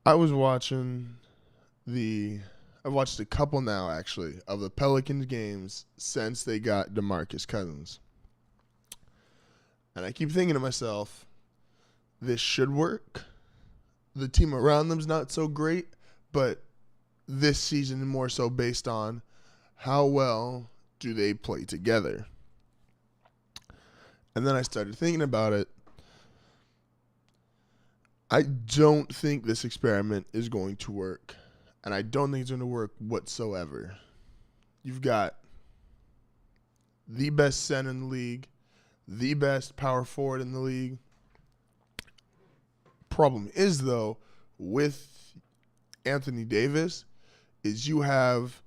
I was watching I've watched a couple now, actually, of the Pelicans games since they got Demarcus Cousins. And I keep thinking to myself, this should work. The team around them's not so great, but this season more so based on how well do they play together. And then I started thinking about it. I don't think this experiment is going to work. And I don't think it's going to work whatsoever. You've got the best center in the league, the best power forward in the league. Problem is, though, with Anthony Davis, is you have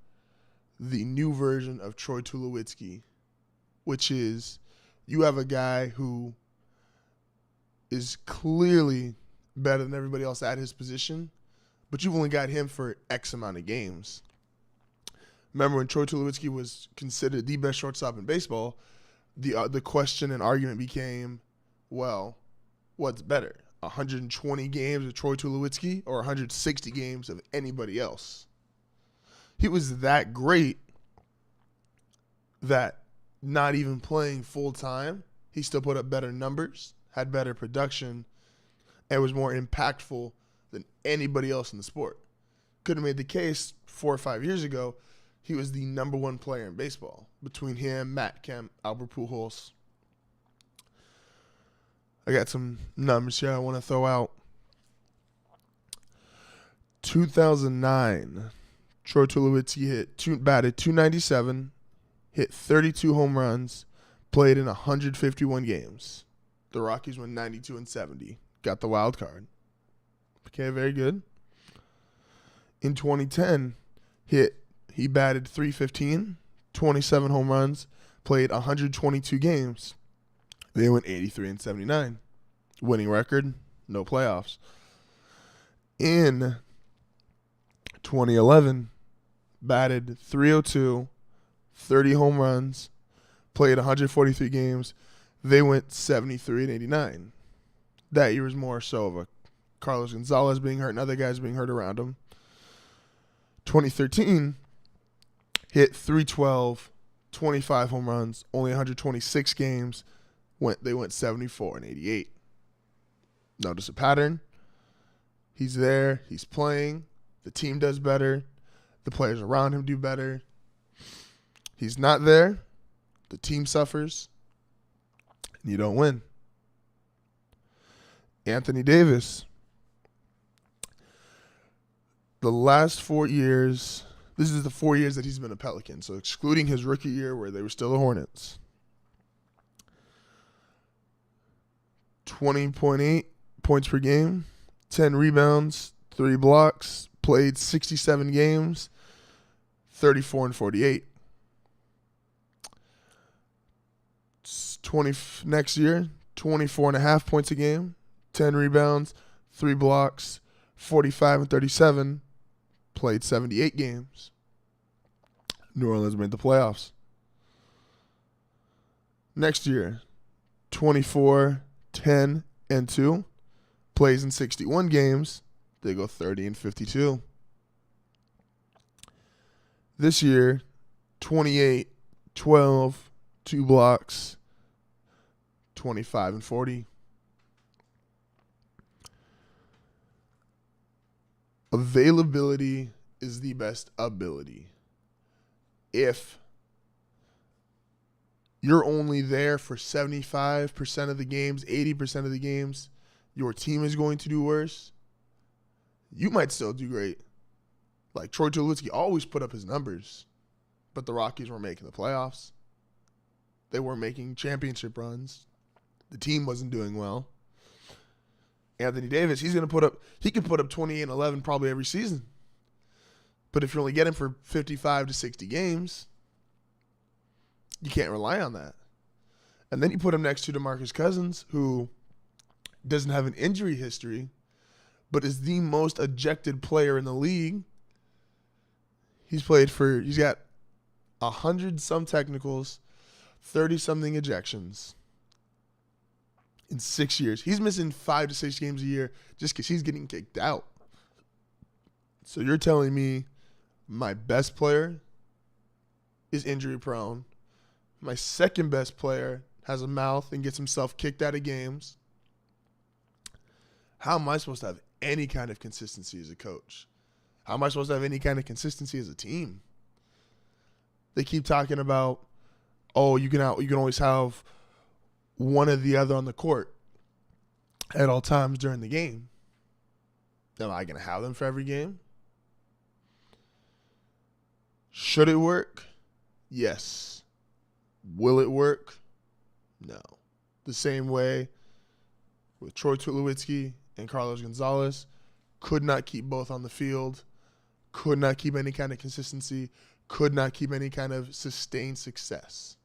the new version of Troy Tulowitski, which is you have a guy who is clearly better than everybody else at his position, but you've only got him for X amount of games. Remember when Troy Tulowitski was considered the best shortstop in baseball, the question and argument became, well, what's better, 120 games of Troy Tulowitski or 160 games of anybody else? He was that great that not even playing full time, he still put up better numbers, had better production, and was more impactful than anybody else in the sport. Could have made the case 4 or 5 years ago, he was the number one player in baseball. Between him, Matt Kemp, Albert Pujols. I got some numbers here I want to throw out. 2009, Troy Tulowitzki batted .297, hit 32 home runs, played in 151 games. The Rockies went 92-70. Got the wild card. Okay, very good. In 2010, he batted .315, 27 home runs, played 122 games. They went 83-79. Winning record, no playoffs. In 2011, batted .302, 30 home runs, played 143 games. They went 73-89. That year was more so of a Carlos Gonzalez being hurt and other guys being hurt around him. 2013, hit .312, 25 home runs, only 126 games. They went 74-88. Notice a pattern. He's there. He's playing. The team does better. The players around him do better. He's not there. The team suffers. And you don't win. Anthony Davis. The last 4 years, this is the 4 years that he's been a Pelican, so excluding his rookie year where they were still the Hornets. 20.8 points per game, 10 rebounds, 3 blocks, played 67 games, 34-48. Next year, 24.5 points a game, 10 rebounds, 3 blocks, 45-37, played 78 games. New Orleans made the playoffs. Next year, 24, 10, and 2, plays in 61 games. They go 30-52. This year, 28, 12, 2 blocks, 25-40. Availability is the best ability. If you're only there for 75% of the games, 80% of the games, your team is going to do worse, you might still do great. Like Troy Tulowitzki always put up his numbers, but the Rockies weren't making the playoffs. They weren't making championship runs. The team wasn't doing well. Anthony Davis, he can put up 28 and 11 probably every season. But if you only get him for 55 to 60 games, you can't rely on that. And then you put him next to Demarcus Cousins, who doesn't have an injury history, but is the most ejected player in the league. He's got 100-some technicals, 30-something ejections in 6 years. He's missing 5 to 6 games a year just because he's getting kicked out. So you're telling me my best player is injury prone. My second best player has a mouth and gets himself kicked out of games. How am I supposed to have any kind of consistency as a coach? How am I supposed to have any kind of consistency as a team? They keep talking about, oh, you can always have one or the other on the court at all times during the game. Am I going to have them for every game? Should it work? Yes. Will it work? No. The same way with Troy Tulowitski and Carlos Gonzalez, could not keep both on the field, could not keep any kind of consistency, could not keep any kind of sustained success.